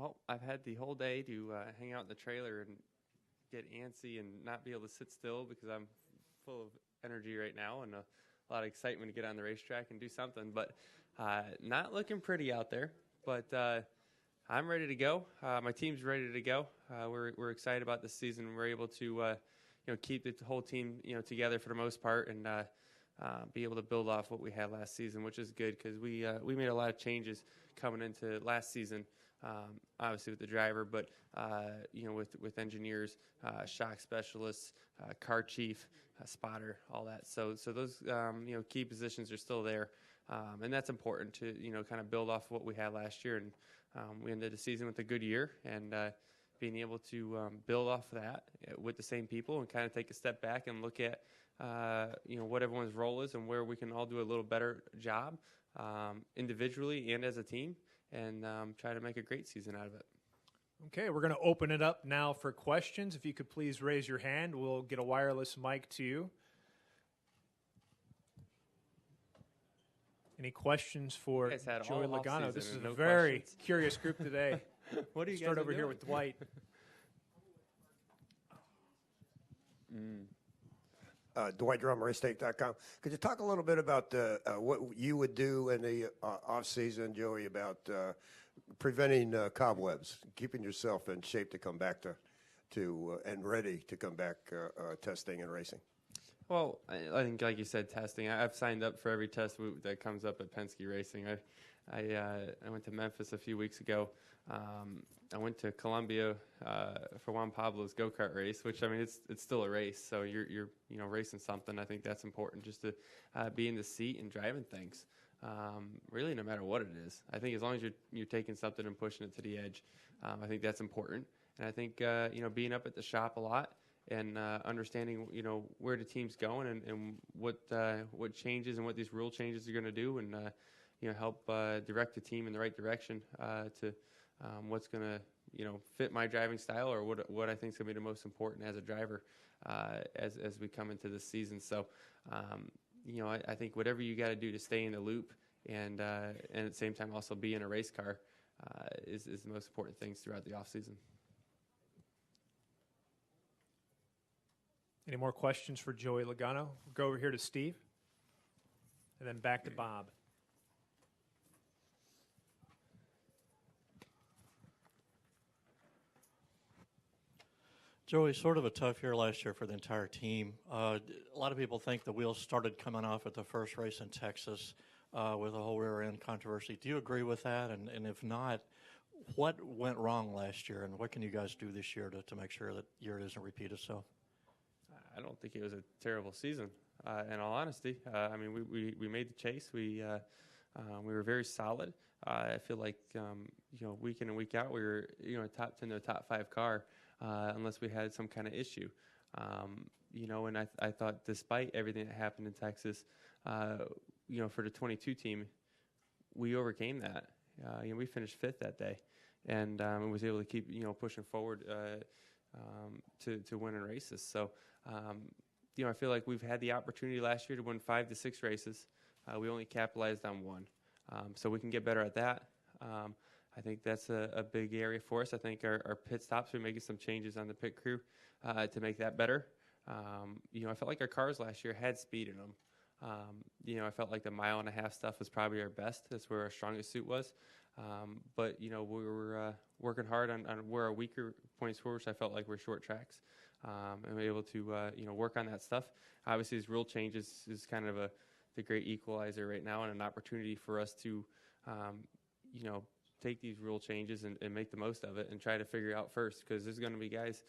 Well, I've had the whole day to hang out in the trailer and get antsy and not be able to sit still because I'm full of energy right now and a lot of excitement to get on the racetrack and do something. But not looking pretty out there. But I'm ready to go. My team's ready to go. We're excited about this season. We're able to keep the whole team together for the most part and be able to build off what we had last season, which is good because we made a lot of changes coming into last season. Obviously with the driver, but with engineers, shock specialists, car chief, spotter, all that. So those key positions are still there, and that's important to kind of build off what we had last year. And we ended the season with a good year, and being able to build off of that with the same people and kind of take a step back and look at what everyone's role is and where we can all do a little better job individually and as a team. And try to make a great season out of it. Okay, we're going to open it up now for questions. If you could please raise your hand, we'll get a wireless mic to you. Any questions for Joey Logano? This is a very curious group today. What do you start guys over here with Dwight? Dwight Drum, RaceState.com. Could you talk a little bit about what you would do in the off season, Joey, about preventing cobwebs, keeping yourself in shape to come back to and ready to come back testing and racing? Well, I think, like you said, testing. I've signed up for every test that comes up at Penske Racing. I went to Memphis a few weeks ago. I went to Columbia for Juan Pablo's go-kart race, which, I mean, it's still a race, so you're racing something. I think that's important, just to be in the seat and driving things. Really, no matter what it is. I think as long as you're taking something and pushing it to the edge, I think that's important. And I think being up at the shop a lot and understanding where the team's going and what changes and what these rule changes are going to do, and help direct the team in the right direction to what's going to fit my driving style, or what I think is going to be the most important as a driver as we come into this season. So I think whatever you got to do to stay in the loop and at the same time also be in a race car is the most important things throughout the off season. Any more questions for Joey Logano? We'll go over here to Steve, and then back to Bob. Joey, sort of a tough year last year for the entire team. A lot of people think the wheels started coming off at the first race in Texas with the whole rear end controversy. Do you agree with that? And if not, what went wrong last year, and what can you guys do this year to make sure that year doesn't repeat itself? I don't think it was a terrible season, in all honesty. I mean, we made the chase. We were very solid. I feel like week in and week out we were a top 10 to a top 5 car, unless we had some kind of issue. And I thought despite everything that happened in Texas, for the 22 team, we overcame that. We finished 5th that day, and was able to keep pushing forward to winning races. So. I feel like we've had the opportunity last year to win 5 to 6 races. We only capitalized on 1. So we can get better at that. I think that's a big area for us. I think our pit stops, we're making some changes on the pit crew to make that better. I felt like our cars last year had speed in them. I felt like the 1.5 mile stuff was probably our best. That's where our strongest suit was. But we were working hard on where our weaker points were, which I felt like were short tracks. And we're able to work on that stuff. Obviously, these rule changes is kind of the great equalizer right now, and an opportunity for us to take these rule changes and make the most of it and try to figure it out first, because there's going to be guys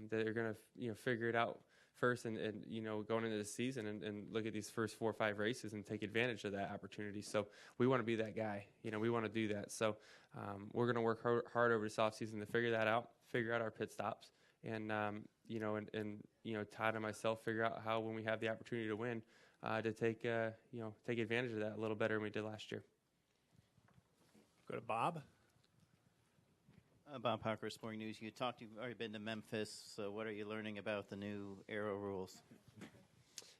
that are going to figure it out first and going into the season and look at these first 4 or 5 races and take advantage of that opportunity. So we want to be that guy. We want to do that. So we're going to work hard over this offseason to figure that out, figure out our pit stops. And Todd and myself figure out how, when we have the opportunity to win, to take advantage of that a little better than we did last year. Go to Bob. Bob Parker, Sporting News. You've already been to Memphis. So what are you learning about the new aero rules?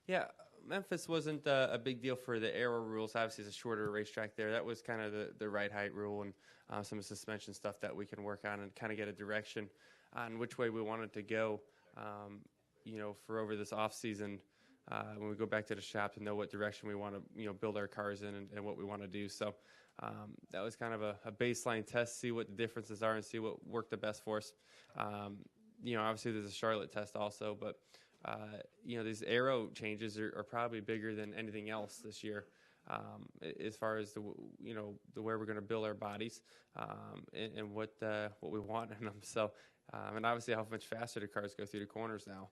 Yeah, Memphis wasn't a big deal for the aero rules. Obviously, it's a shorter racetrack there. That was kind of the ride height rule and some suspension stuff that we can work on and kind of get a direction on which way we wanted to go, for over this off season. When we go back to the shop to know what direction we want to, build our cars in and what we want to do. So that was kind of a baseline test, see what the differences are and see what worked the best for us. Obviously there's a Charlotte test also, but these aero changes are probably bigger than anything else this year, as far as the way we're going to build our bodies, and what we want in them. So, and obviously how much faster the cars go through the corners now.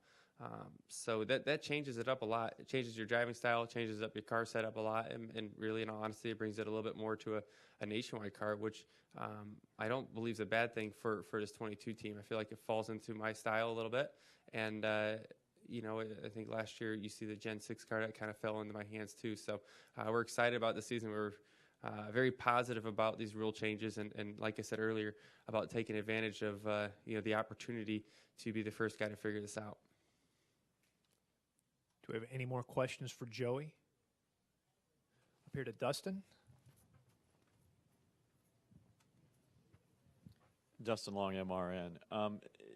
So that changes it up a lot. It changes your driving style, changes up your car setup a lot, and really, in all honesty, it brings it a little bit more to a nationwide car, which I don't believe is a bad thing for this 22 team. I feel like it falls into my style a little bit, and I think last year you see the Gen 6 car that kind of fell into my hands too. So we're excited about the season. We're very positive about these rule changes, and like I said earlier, about taking advantage of the opportunity to be the first guy to figure this out. Do we have any more questions for Joey? Up here to Dustin. Dustin Long, MRN.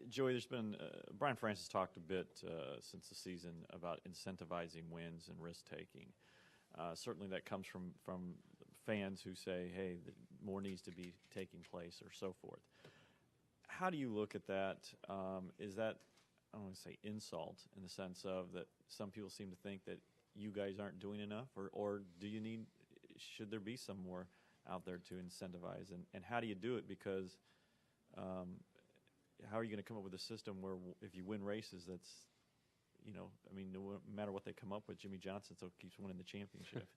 Joey, there's been Brian Francis talked a bit since the season about incentivizing wins and risk-taking. Certainly that comes from fans who say, hey, more needs to be taking place or so forth. How do you look at that? Is that, I don't want to say insult in the sense of that some people seem to think that you guys aren't doing enough, or should there be some more out there to incentivize? And how do you do it? Because how are you going to come up with a system where if you win races, that's, no matter what they come up with, Jimmy Johnson still keeps winning the championship.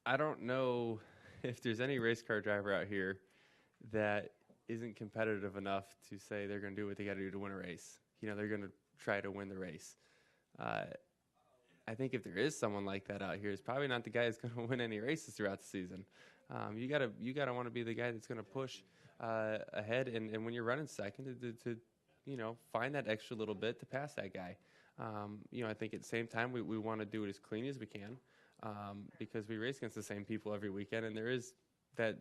I don't know if there's any race car driver out here that isn't competitive enough to say they're going to do what they got to do to win a race. They're going to try to win the race. I think if there is someone like that out here, it's probably not the guy that's going to win any races throughout the season. You gotta want to be the guy that's going to push ahead, and when you're running second, to find that extra little bit to pass that guy. I think at the same time we want to do it as clean as we can, because we race against the same people every weekend, and there is that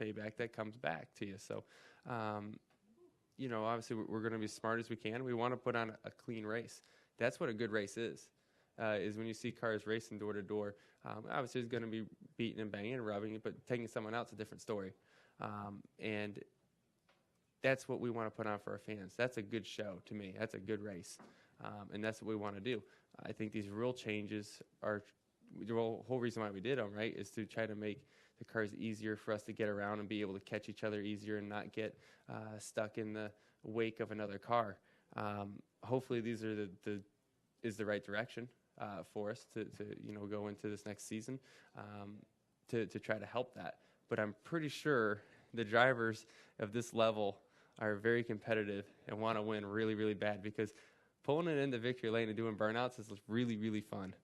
payback that comes back to you. So, obviously we're going to be as smart as we can. We want to put on a clean race. That's what a good race is when you see cars racing door to door. Obviously it's going to be beating and banging and rubbing, but taking someone out's a different story. And that's what we want to put on for our fans. That's a good show to me. That's a good race. And that's what we want to do. I think these rule changes are the whole reason why we did them, right, is to try to make the cars easier for us to get around and be able to catch each other easier and not get stuck in the wake of another car. Hopefully these are the right direction for us to go into this next season, to try to help that. But I'm pretty sure the drivers of this level are very competitive and want to win really, really bad, because pulling it into victory lane and doing burnouts is really, really fun.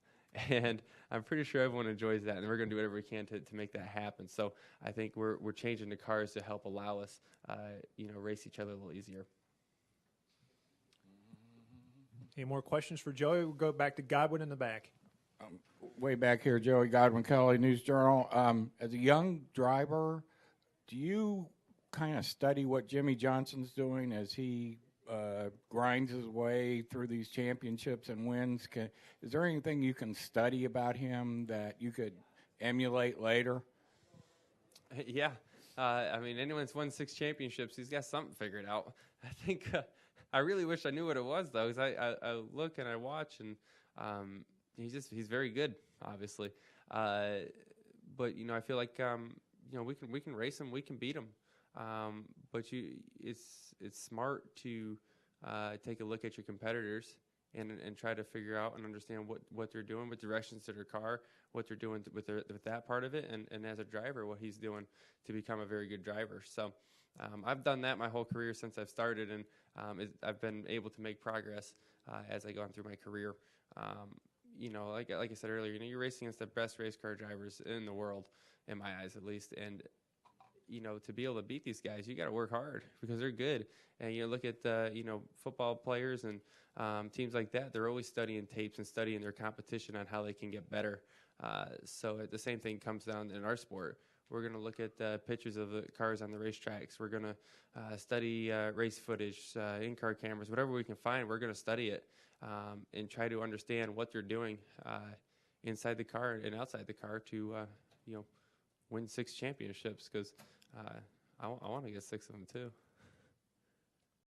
And I'm pretty sure everyone enjoys that, and we're going to do whatever we can to make that happen. So I think we're changing the cars to help allow us, race each other a little easier. Any more questions for Joey? We'll go back to Godwin in the back. Way back here, Joey Godwin, Kelly News Journal. As a young driver, do you kind of study what Jimmy Johnson's doing as he grinds his way through these championships and wins? Is there anything you can study about him that you could emulate later? Yeah. Anyone that's won 6 championships, he's got something figured out. I think I really wish I knew what it was, though, because I look and I watch, and he's very good, obviously. But I feel like we can race him, we can beat him. But it's smart to take a look at your competitors and try to figure out and understand what they're doing with directions to their car, what they're doing with that part of it, and as a driver, what he's doing to become a very good driver. So I've done that my whole career since I've started, and I've been able to make progress as I go on through my career. Like I said earlier, you're racing against the best race car drivers in the world, in my eyes at least, and to be able to beat these guys, you got to work hard because they're good. And look at football players and teams like that. They're always studying tapes and studying their competition on how they can get better. So the same thing comes down in our sport. We're going to look at pictures of the cars on the racetracks. We're going to study race footage, in-car cameras, whatever we can find. We're going to study it and try to understand what they're doing inside the car and outside the car to win 6 championships because I want to get 6 of them too.